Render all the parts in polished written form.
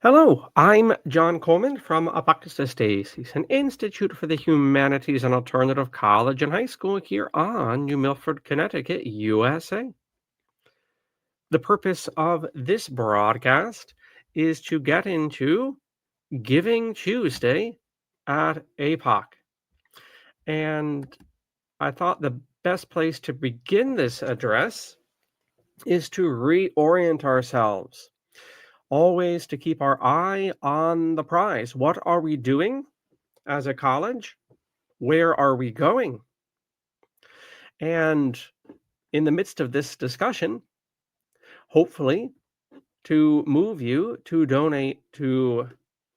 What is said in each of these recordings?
Hello, I'm John Coleman from ApocatastasisInstitute, an institute for the humanities and alternative college and high school here on New Milford, Connecticut, USA. The purpose of this broadcast is to get into Giving Tuesday at Apoc. And I thought the best place to begin this address is to reorient ourselves, always to keep our eye on the prize. What are we doing as a college? Where are we going? And in the midst of this discussion, hopefully to move you to donate to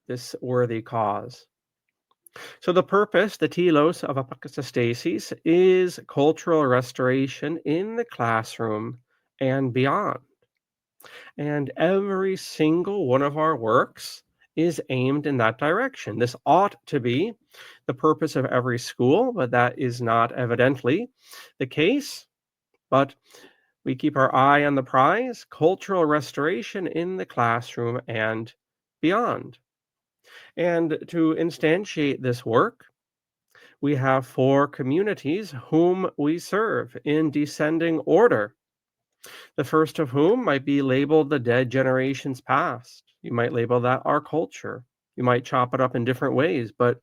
this worthy cause. So the purpose, the telos of Apokatastasis, is cultural restoration in the classroom and beyond. And every single one of our works is aimed in that direction. This ought to be the purpose of every school, but that is not evidently the case. But we keep our eye on the prize, cultural restoration in the classroom and beyond. And to instantiate this work, we have 4 communities whom we serve in descending order. The first of whom might be labeled the dead generations past. You might label that our culture. You might chop it up in different ways, but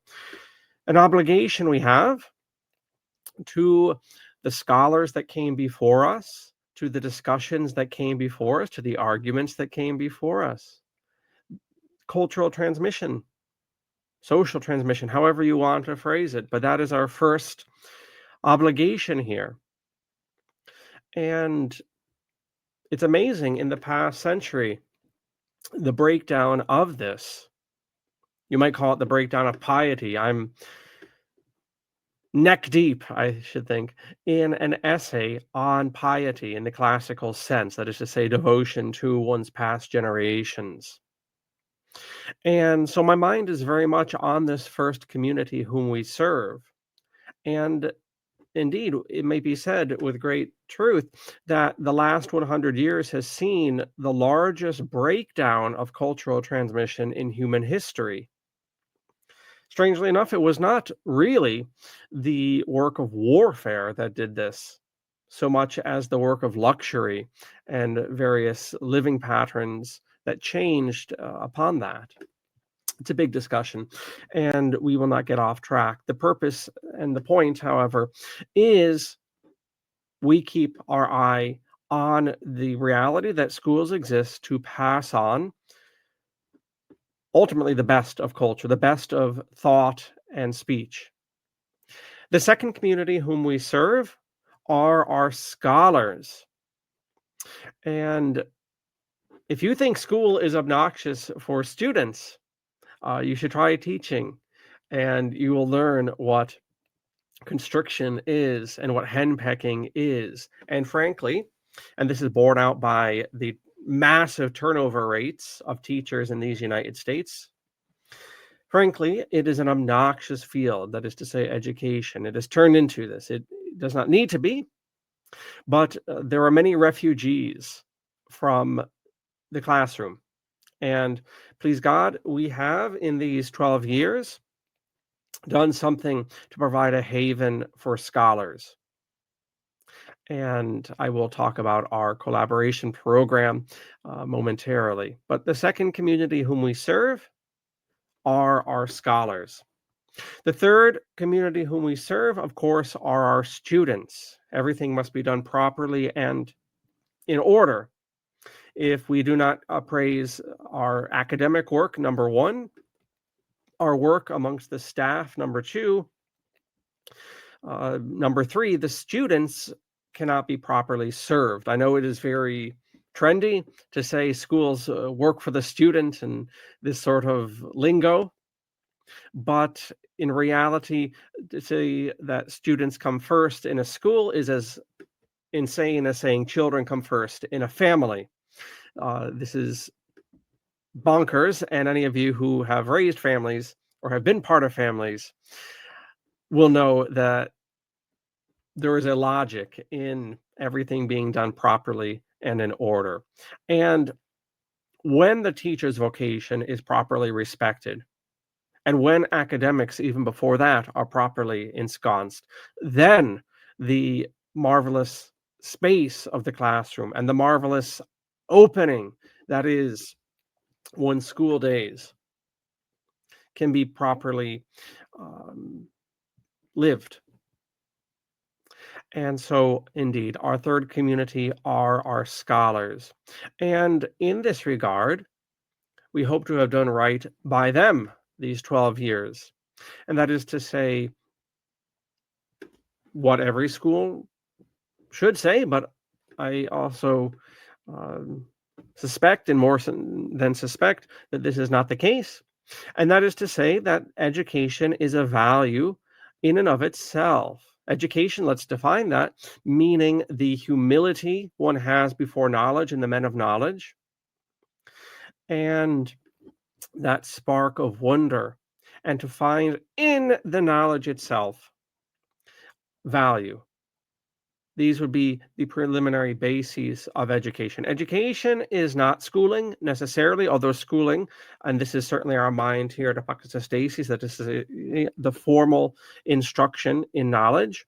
an obligation we have to the scholars that came before us, to the discussions that came before us, to the arguments that came before us. Cultural transmission, social transmission, however you want to phrase it, but that is our first obligation here. And it's amazing in the past century, the breakdown of this. You might call it the breakdown of piety. I'm neck deep, I should think, in an essay on piety in the classical sense, that is to say, devotion to one's past generations. And so my mind is very much on this first community whom we serve. And indeed, it may be said with great truth that the last 100 years has seen the largest breakdown of cultural transmission in human history. Strangely enough, it was not really the work of warfare that did this, so much as the work of luxury and various living patterns that changed upon that. It's a big discussion, and we will not get off track. The purpose and the point, however, is we keep our eye on the reality that schools exist to pass on ultimately the best of culture, the best of thought and speech. The second community whom we serve are our scholars. And if you think school is obnoxious for students, you should try teaching, and you will learn what constriction is and what henpecking is. And frankly, and this is borne out by the massive turnover rates of teachers in these United States, frankly, it is an obnoxious field, that is to say, education. It has turned into this. It does not need to be, but there are many refugees from the classroom. And please God, we have in these 12 years done something to provide a haven for scholars. And I will talk about our collaboration program momentarily. But the second community whom we serve are our scholars. The third community whom we serve, of course, are our students. Everything must be done properly and in order. If we do not appraise our academic work, number one, our work amongst the staff, number two, number three, the students cannot be properly served. I know it is very trendy to say schools work for the student and this sort of lingo, but in reality, to say that students come first in a school is as insane as saying children come first in a family. This is bonkers, and any of you who have raised families or have been part of families will know that there is a logic in everything being done properly and in order. And when the teacher's vocation is properly respected, and when academics, even before that, are properly ensconced, then the marvelous space of the classroom and the marvelous opening that is one's school days can be properly um, lived. And so, indeed, our third community are our scholars. And in this regard, we hope to have done right by them these 12 years. And that is to say, what every school should say, but I also um, suspect, and more than suspect, that this is not the case. And that is to say that education is a value in and of itself. Education, let's define that, meaning the humility one has before knowledge and the men of knowledge, and that spark of wonder, and to find in the knowledge itself value. These would be the preliminary bases of education. Education is not schooling necessarily, although schooling, and this is certainly our mind here at Apocatastasis, that this is the formal instruction in knowledge,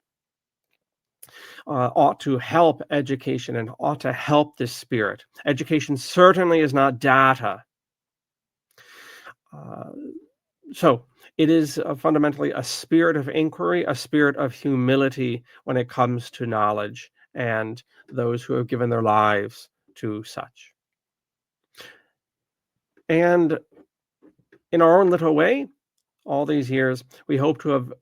ought to help education and ought to help this spirit. Education certainly is not data. Uh, so it is fundamentally a spirit of inquiry, a spirit of humility when it comes to knowledge and those who have given their lives to such. And in our own little way, all these years, we hope to have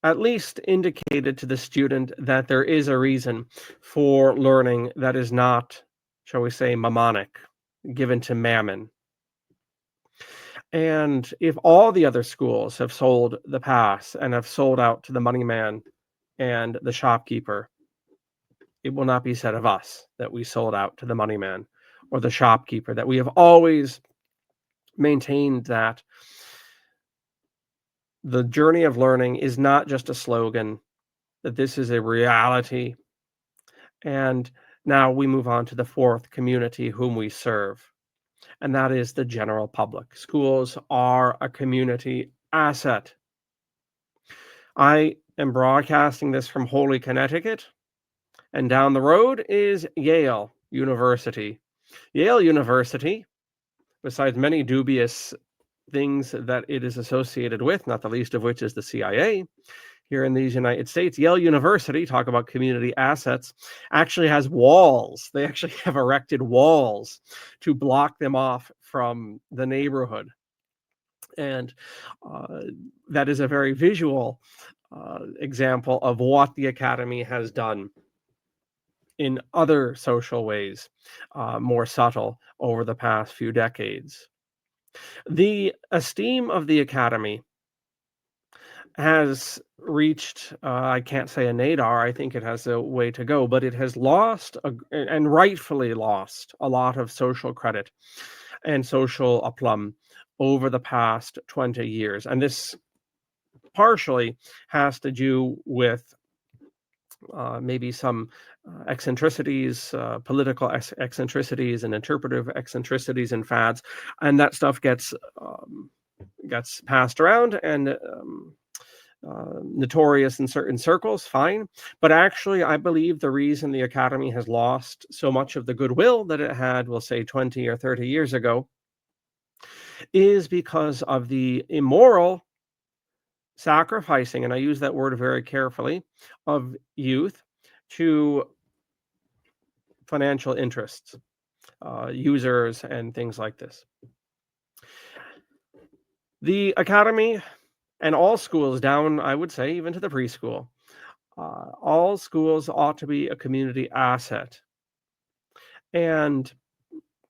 at least indicated to the student that there is a reason for learning that is not, shall we say, mammonic, given to mammon. And if all the other schools have sold the pass and have sold out to the money man and the shopkeeper, it will not be said of us that we sold out to the money man or the shopkeeper, that we have always maintained that the journey of learning is not just a slogan, that this is a reality. And now we move on to the fourth community whom we serve, and that is the general public. Schools are a community asset. I am broadcasting this from Holy, Connecticut, and down the road is Yale University. Yale University, besides many dubious things that it is associated with, not the least of which is the CIA, here in these United States, Yale University, talk about community assets, actually has walls. They actually have erected walls to block them off from the neighborhood. And that is a very visual example of what the Academy has done in other social ways, more subtle, over the past few decades. The esteem of the Academy has reached, I can't say a nadir, I think it has a way to go, but it has lost, and rightfully lost, a lot of social credit and social aplomb over the past 20 years. And this partially has to do with maybe some eccentricities, political eccentricities and interpretive eccentricities and fads, and that stuff gets passed around and notorious in certain circles, fine. But actually, I believe the reason the Academy has lost so much of the goodwill that it had, we'll say 20 or 30 years ago, is because of the immoral sacrificing, and I use that word very carefully, of youth to financial interests, users, and things like this. The Academy and all schools down, I would say, even to the preschool, all schools ought to be a community asset. And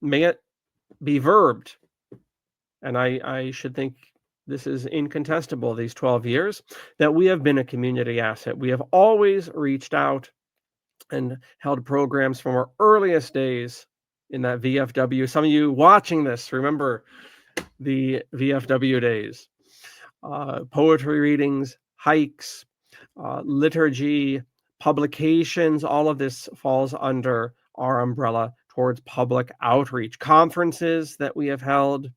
may it be verbed. And I should think this is incontestable, these 12 years, that we have been a community asset. We have always reached out and held programs from our earliest days in that VFW. Some of you watching this remember the VFW days. Poetry readings, hikes, liturgy, publications, all of this falls under our umbrella towards public outreach. Conferences that we have held,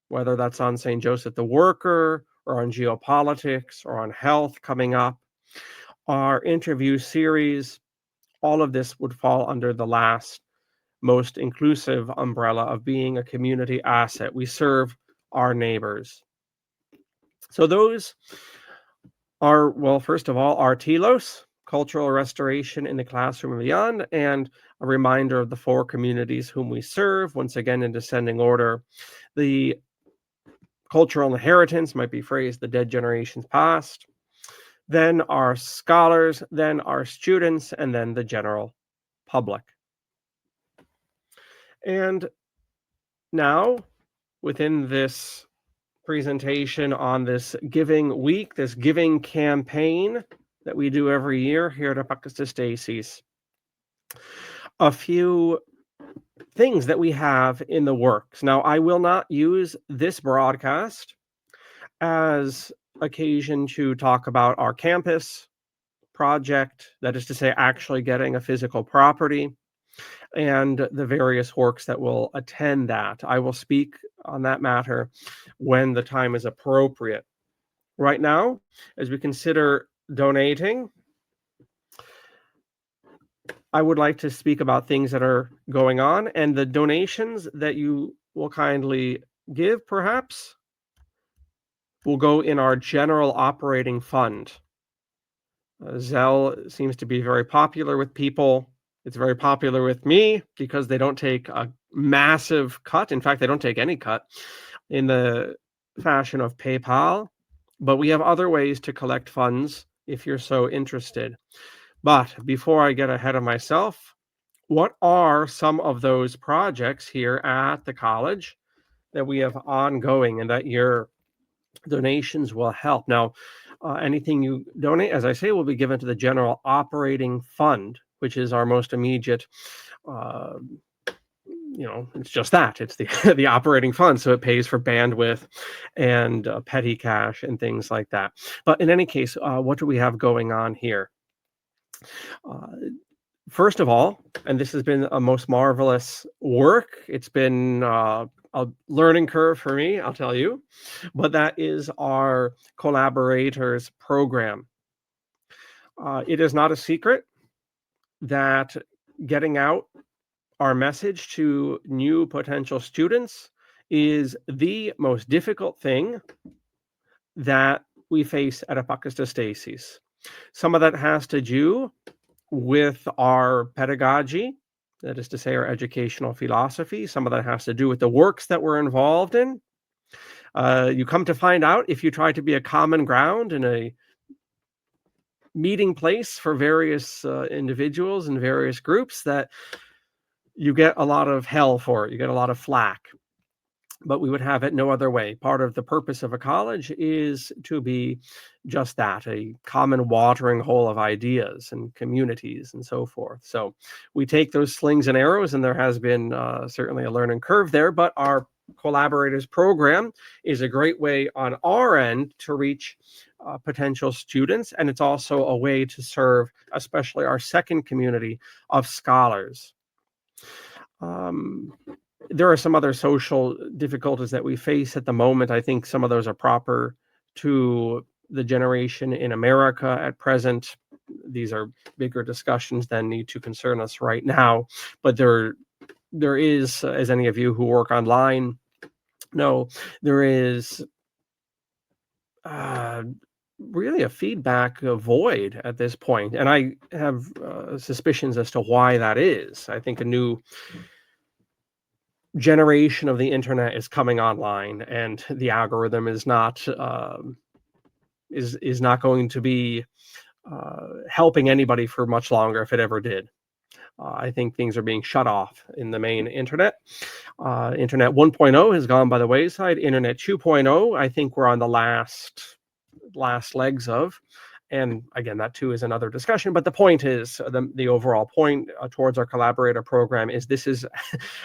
whether that's on St. Joseph the Worker or on geopolitics or on health coming up, our interview series, all of this would fall under the last most inclusive umbrella of being a community asset. We serve our neighbors. So those are, well, first of all, our telos, cultural restoration in the classroom and beyond, and a reminder of the 4 communities whom we serve, once again in descending order. The cultural inheritance might be phrased the dead generations past, then our scholars, then our students, and then the general public. And now, within this presentation on this giving week, this giving campaign that we do every year here at Apocatastastis, a few things that we have in the works. Now, I will not use this broadcast as occasion to talk about our campus project, that is to say, actually getting a physical property, and the various works that will attend that. I will speak on that matter when the time is appropriate. Right now, as we consider donating, I would like to speak about things that are going on, and the donations that you will kindly give, perhaps, will go in our general operating fund. Zelle seems to be very popular with people. It's very popular with me because they don't take a massive cut. In fact, they don't take any cut in the fashion of PayPal. But we have other ways to collect funds if you're so interested. But before I get ahead of myself, what are some of those projects here at the college that we have ongoing and that your donations will help? Now, anything you donate, as I say, will be given to the general operating fund, which is our most immediate, it's just that. It's the the operating fund, so it pays for bandwidth and petty cash and things like that. But in any case, what do we have going on here? First of all, and this has been a most marvelous work. It's been a learning curve for me, I'll tell you, but that is our collaborators program. It is not a secret that getting out our message to new potential students is the most difficult thing that we face at Apocatastasis. Some of that has to do with our pedagogy, that is to say, our educational philosophy. Some of that has to do with the works that we're involved in. You come to find out, if you try to be a common ground and a meeting place for various individuals and various groups, that you get a lot of hell for it. You get a lot of flack. But we would have it no other way. Part of the purpose of a college is to be just that, a common watering hole of ideas and communities and so forth. So we take those slings and arrows, and there has been certainly a learning curve there, but our collaborators program is a great way on our end to reach potential students, and it's also a way to serve especially our second community of scholars. There are some other social difficulties that we face at the moment. I think some of those are proper to the generation in America at present. These are bigger discussions than need to concern us right now. But there is, as any of you who work online know, there is really a feedback void at this point. And I have suspicions as to why that is. I think a new generation of the internet is coming online, and the algorithm is not going to be helping anybody for much longer, if it ever did. I think things are being shut off in the main internet. Internet 1.0 has gone by the wayside. Internet 2.0, I think we're on the last legs of. And again, that too is another discussion. But the point is, the overall point towards our collaborator program is this is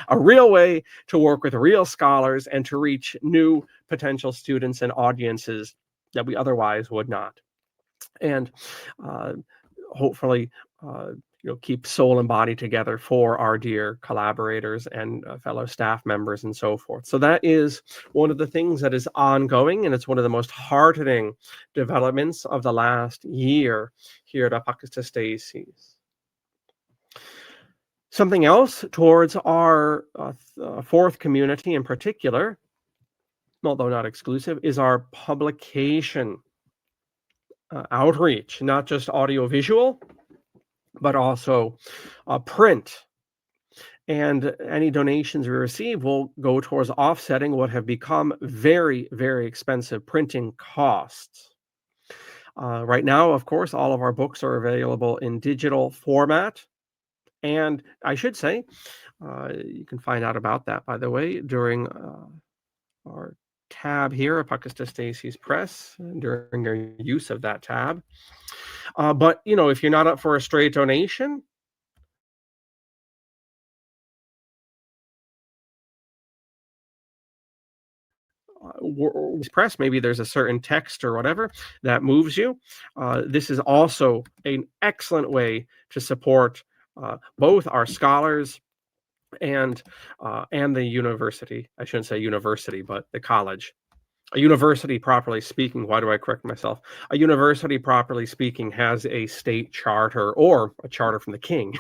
a real way to work with real scholars and to reach new potential students and audiences that we otherwise would not. And hopefully, uh, keep soul and body together for our dear collaborators and fellow staff members and so forth. So that is one of the things that is ongoing, and it's one of the most heartening developments of the last year here at Apocatastasис. Something else towards our fourth community in particular, although not exclusive, is our publication outreach, not just audiovisual, but also print. And any donations we receive will go towards offsetting what have become very, very expensive printing costs. Right now, of course, all of our books are available in digital format. And I should say, you can find out about that, by the way, during our tab here, Apocatastasis's Press, during your use of that tab. But, if you're not up for a straight donation, press, maybe there's a certain text or whatever that moves you. This is also an excellent way to support both our scholars and the university. I shouldn't say university, but the college. A university, properly speaking, why do I correct myself? A university, properly speaking, has a state charter or a charter from the king,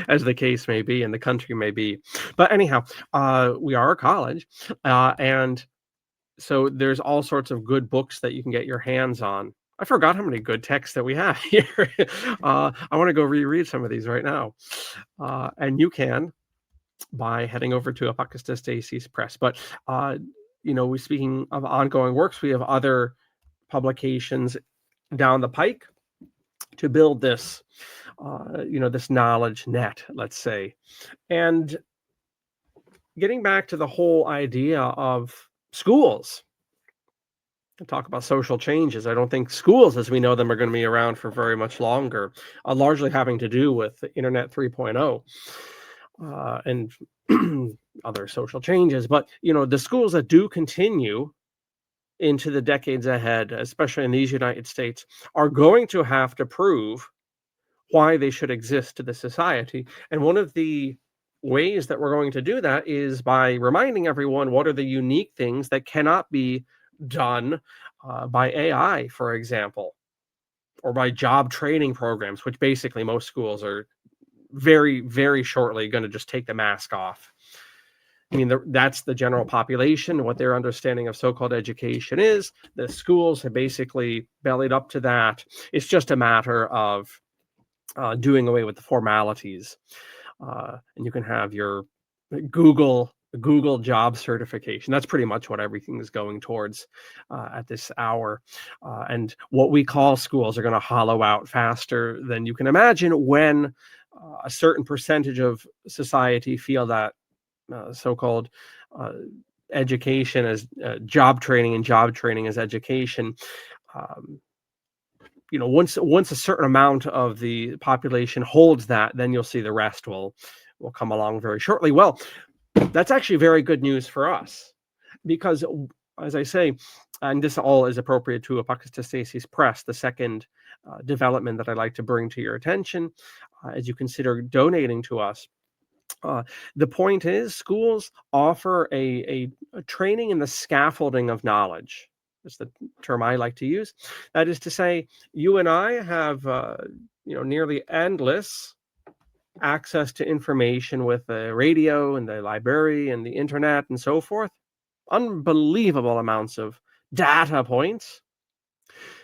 as the case may be, and the country may be. But anyhow, we are a college, and so there's all sorts of good books that you can get your hands on. I forgot how many good texts that we have here. I want to go reread some of these right now. And you can by heading over to Apocatastasis's Press. But, we're speaking of ongoing works. We have other publications down the pike to build this, this knowledge net, let's say. And getting back to the whole idea of schools, to talk about social changes. I don't think schools as we know them are going to be around for very much longer, largely having to do with the Internet 3.0 and other social changes. But, the schools that do continue into the decades ahead, especially in these United States, are going to have to prove why they should exist to the society. And one of the ways that we're going to do that is by reminding everyone what are the unique things that cannot be done by AI, for example, or by job training programs, which basically most schools are very, very shortly going to just take the mask off. I mean, that's the general population. What their understanding of so-called education is. The schools have basically bellied up to that. It's just a matter of doing away with the formalities. And you can have your Google job certification. That's pretty much what everything is going towards at this hour. And what we call schools are going to hollow out faster than you can imagine when a certain percentage of society feel that so-called education as job training and job training as education. Once a certain amount of the population holds that, then you'll see the rest will come along very shortly. Well, that's actually very good news for us because, as I say, and this all is appropriate to Apocatastasis's Press, the second development that I'd like to bring to your attention as you consider donating to us. The point is, schools offer a training in the scaffolding of knowledge. That's the term I like to use. That is to say, you and I have nearly endless access to information with the radio and the library and the internet and so forth. Unbelievable amounts of data points.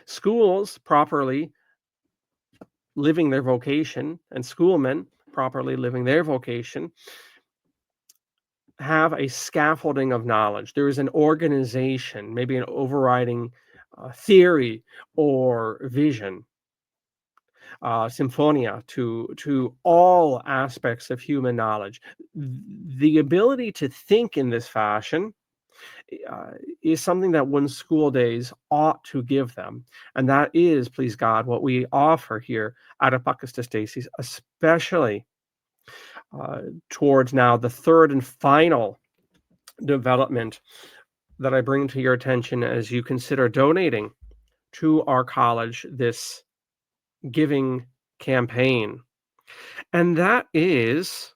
Schools properly living their vocation and schoolmen properly living their vocation have a scaffolding of knowledge. There is an organization, maybe an overriding theory or vision, symphonia to all aspects of human knowledge. The ability to think in this fashion is something that one's school days ought to give them. And that is, please God, what we offer here at Apocastastasis, especially towards now the third and final development that I bring to your attention as you consider donating to our college this giving campaign. And that is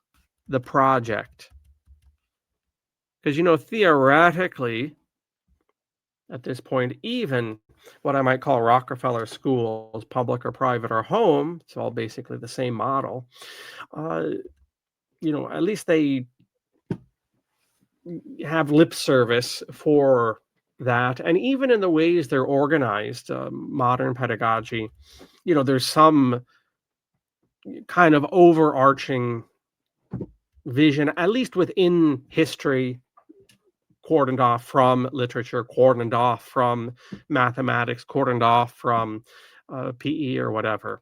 the project. Because, theoretically, at this point, even what I might call Rockefeller schools, public or private or home, it's all basically the same model. Uh, at least they have lip service for that. And even in the ways they're organized, modern pedagogy, there's some kind of overarching vision, at least within history, cordoned off from literature, cordoned off from mathematics, cordoned off from PE or whatever.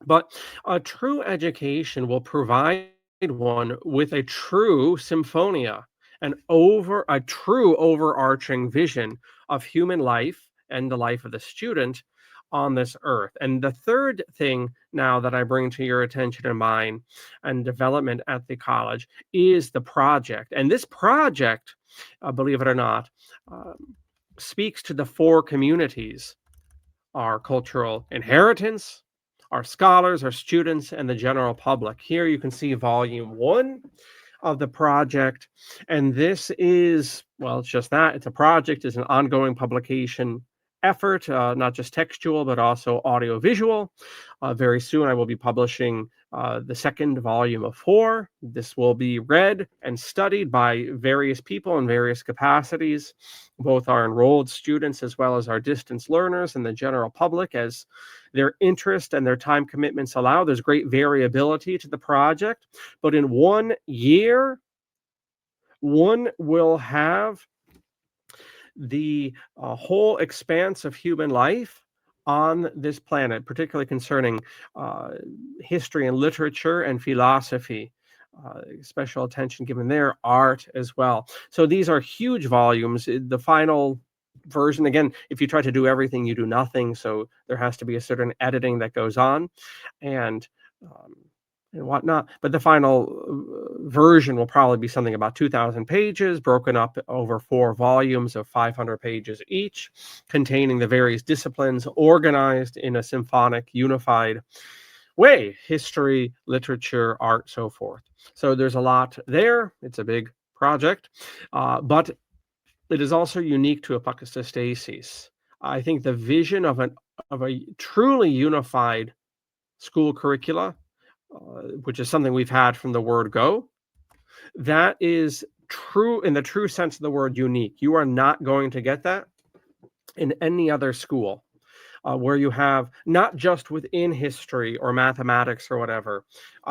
But a true education will provide one with a true symphonia, a true overarching vision of human life and the life of the student on this earth. And the third thing now that I bring to your attention and mine and development at the college is the project. And this project, believe it or not, speaks to the four communities: our cultural inheritance, our scholars, our students, and the general public. Here you can see volume 1 of the project. And this is, well, it's just that. It's a project, it's an ongoing publication effort, not just textual, but also audiovisual. Very soon I will be publishing the second volume of 4. This will be read and studied by various people in various capacities, both our enrolled students as well as our distance learners and the general public, as their interest and their time commitments allow. There's great variability to the project, but in 1 year, one will have the whole expanse of human life on this planet, particularly concerning history and literature and philosophy. Special attention given there, art as well. So these are huge volumes. The final version, again, if you try to do everything, you do nothing. So there has to be a certain editing that goes on, and um, and whatnot. But the final version will probably be something about 2,000 pages, broken up over 4 volumes of 500 pages each, containing the various disciplines organized in a symphonic, unified way: history, literature, art, so forth. So there's a lot there. It's a big project, but it is also unique to Apocatastasис. I think the vision of a truly unified school curricula, which is something we've had from the word go, that is true in the true sense of the word unique. You are not going to get that in any other school. Where you have not just within history or mathematics or whatever,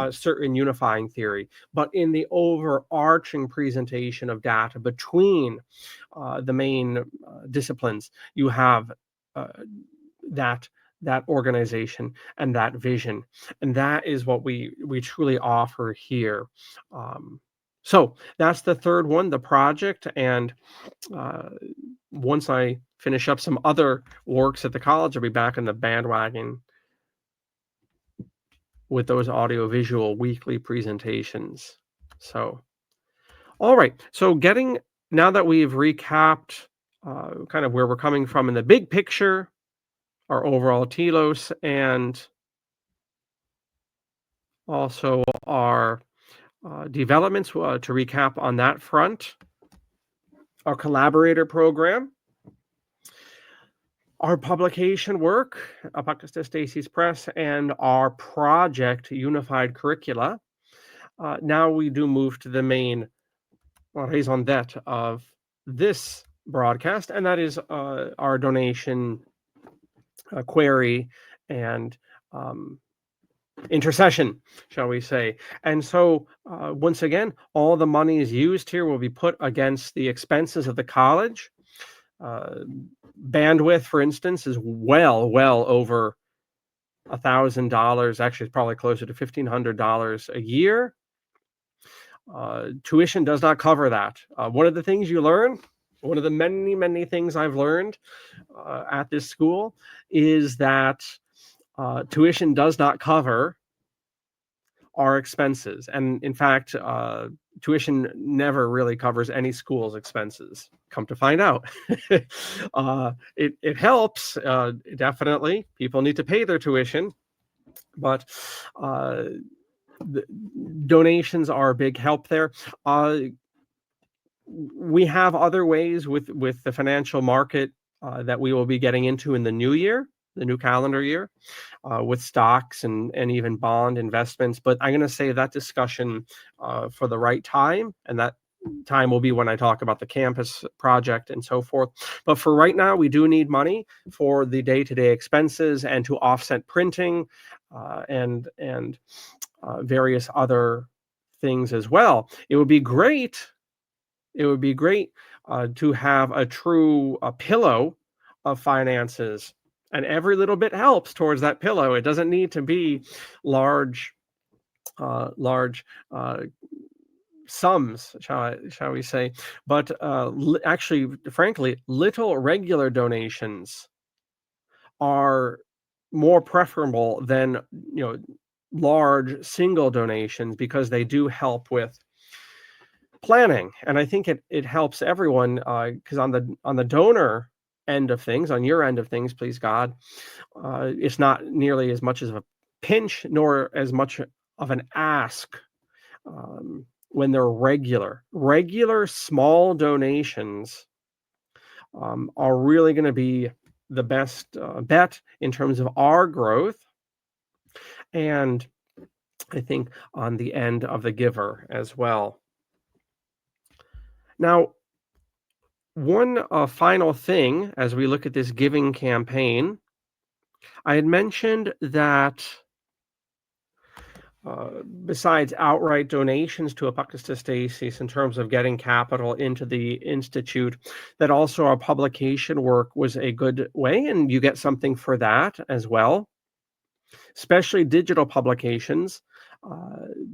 certain unifying theory, but in the overarching presentation of data between the main disciplines, you have that organization and that vision, and that is what we truly offer here. So that's the third one, the project. And once I finish up some other works at the college, I'll be back in the bandwagon with those audiovisual weekly presentations. So, all right. So now that we've recapped kind of where we're coming from in the big picture, our overall telos, and also our developments, to recap on that front, our collaborator program, our publication work, Apocatastasis Press, and our project, Unified Curricula. Now we do move to the main raison d'etre of this broadcast, and that is our donation query and intercession, shall we say. And so, once again, all the money is used here will be put against the expenses of the college. Bandwidth, for instance, is well over $1,000. Actually, it's probably closer to $1,500 a year. Tuition does not cover that. One of the things you learn, one of the many things I've learned at this school, is that tuition does not cover our expenses. And in fact, tuition never really covers any school's expenses, come to find out. It helps, definitely. People need to pay their tuition. But the donations are a big help there. We have other ways with the financial market that we will be getting into in the new year, the new calendar year, with stocks and even bond investments. But I'm going to save that discussion for the right time, and that time will be when I talk about the campus project and so forth. But for right now, we do need money for the day-to-day expenses and to offset printing and various other things as well. It would be great to have a true pillow of finances, and every little bit helps towards that pillow. It doesn't need to be large sums, shall we say, but actually, frankly, little regular donations are more preferable than large single donations, because they do help with planning. And I think it helps everyone, because on the donor end of things, on your end of things, please God, it's not nearly as much as a pinch nor as much of an ask when they're regular small donations are really going to be the best bet in terms of our growth, and I think on the end of the giver as well. Now, one final thing as we look at this giving campaign, I had mentioned that besides outright donations to Apocatastastis in terms of getting capital into the institute, that also our publication work was a good way, and you get something for that as well, especially digital publications,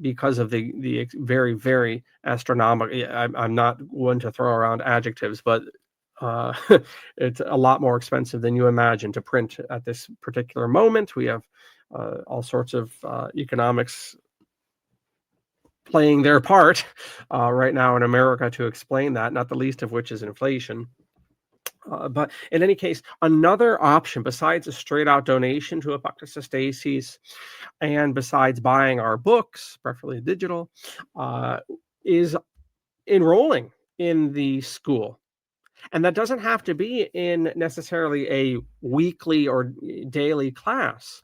because of the very, very astronomical. I'm not one to throw around adjectives, but it's a lot more expensive than you imagine to print at this particular moment. We have all sorts of economics playing their part right now in America to explain that, not the least of which is inflation. But in any case, another option besides a straight-out donation to Apocatastasis, and besides buying our books, preferably digital, is enrolling in the school. And that doesn't have to be in necessarily a weekly or daily class,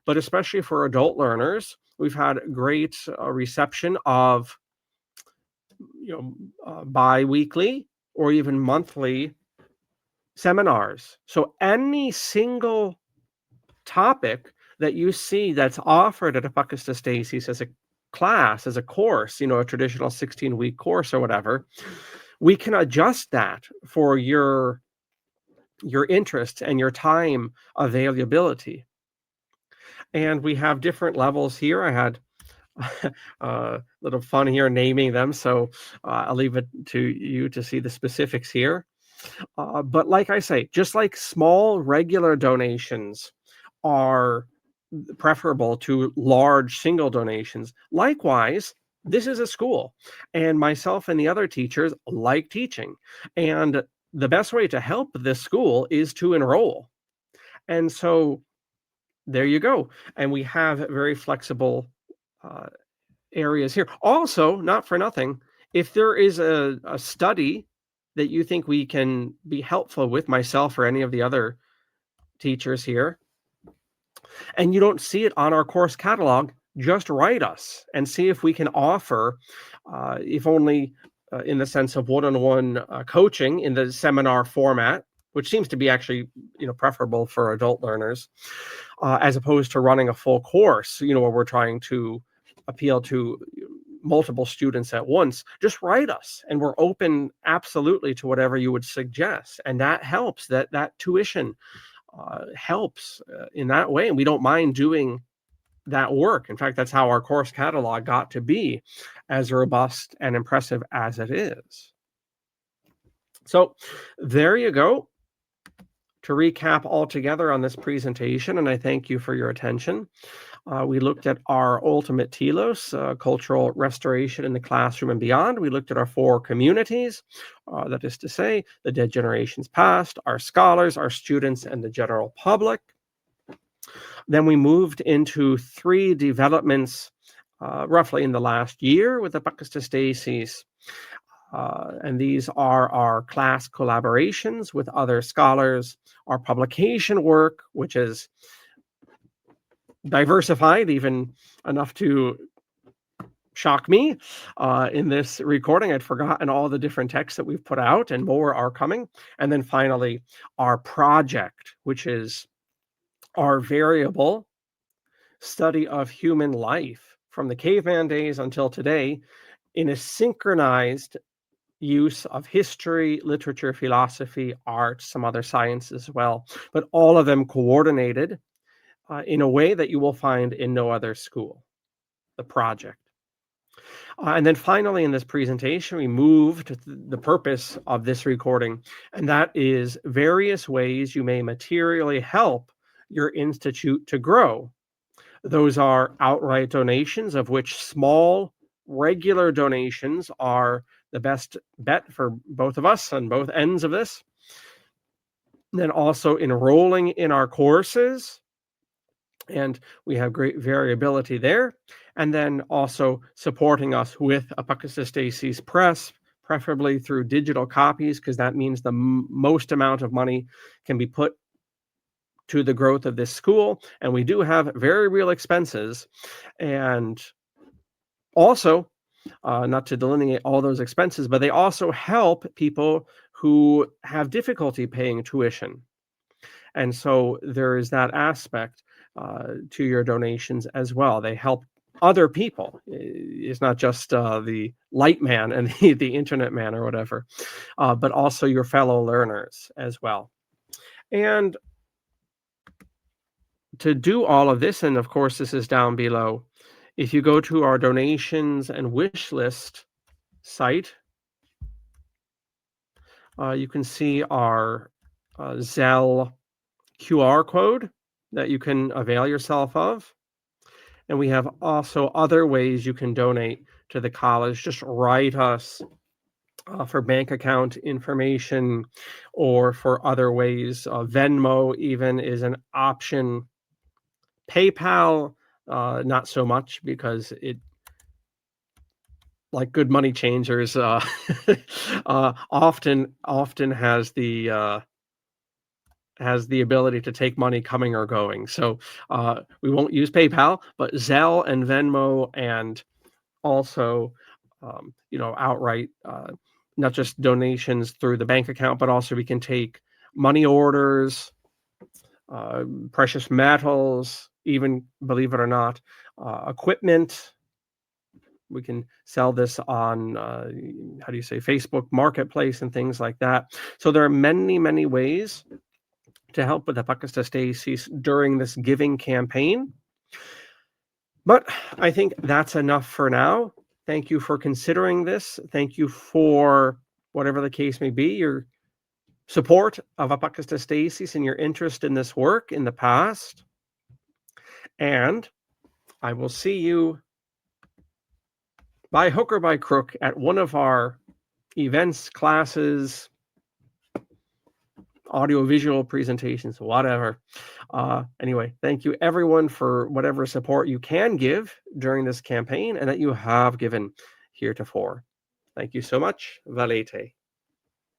but especially for adult learners, we've had great reception of bi-weekly or even monthly seminars. So any single topic that you see that's offered at Apocatastasis as a class, as a course, a traditional 16-week course or whatever, we can adjust that for your interest and your time availability. And we have different levels here. I had a little fun here naming them, so I'll leave it to you to see the specifics here. But like I say, just like small regular donations are preferable to large single donations, likewise, this is a school, and myself and the other teachers like teaching. And the best way to help this school is to enroll. And so there you go. And we have very flexible areas here. Also, not for nothing, if there is a study that you think we can be helpful with, myself or any of the other teachers here, and you don't see it on our course catalog, just write us and see if we can offer, if only in the sense of one-on-one coaching in the seminar format, which seems to be actually preferable for adult learners, as opposed to running a full course, where we're trying to appeal to multiple students at once. Just write us, and we're open absolutely to whatever you would suggest, and that helps. That tuition helps in that way, and we don't mind doing that work. In fact, that's how our course catalog got to be as robust and impressive as it is. So there you go. To recap all together on this presentation, and I thank you for your attention. We looked at our ultimate telos, cultural restoration in the classroom and beyond. We looked at our 4 communities, that is to say, the dead generations past, our scholars, our students, and the general public. Then we moved into 3 developments roughly in the last year with Apocatastasис. And these are our class collaborations with other scholars, our publication work, which is diversified even enough to shock me in this recording. I'd forgotten all the different texts that we've put out, and more are coming. And then finally, our project, which is our variable study of human life from the caveman days until today in a synchronized use of history, literature, philosophy, art, some other sciences as well, but all of them coordinated in a way that you will find in no other school, the project. And then finally in this presentation, we moved to the purpose of this recording, and that is various ways you may materially help your institute to grow. Those are outright donations, of which small, regular donations are the best bet for both of us on both ends of this. And then also enrolling in our courses, and we have great variability there. And then also supporting us with Apocatastasis Press, preferably through digital copies, because that means the most amount of money can be put to the growth of this school. And we do have very real expenses. And also, not to delineate all those expenses, but they also help people who have difficulty paying tuition. And so there is that aspect to your donations as well. They help other people. It's not just the light man and the internet man or whatever, but also your fellow learners as well. And to do all of this, and of course this is down below, if you go to our donations and wish list site, you can see our Zelle QR code that you can avail yourself of. And we have also other ways you can donate to the college. Just write us for bank account information or for other ways. Venmo even is an option. PayPal, not so much, because it, like good money changers, often has the ability to take money coming or going. So we won't use PayPal, but Zelle and Venmo, and also outright, not just donations through the bank account, but also we can take money orders, precious metals, even, believe it or not, equipment. We can sell this on, Facebook Marketplace and things like that. So there are many, many ways to help with Apocatastasis during this giving campaign. But I think that's enough for now. Thank you for considering this. Thank you for, whatever the case may be, your support of Apocatastasis and your interest in this work in the past. And I will see you by hook or by crook at one of our events, classes, audio-visual presentations, whatever. Anyway, thank you everyone for whatever support you can give during this campaign and that you have given heretofore. Thank you so much. Valete.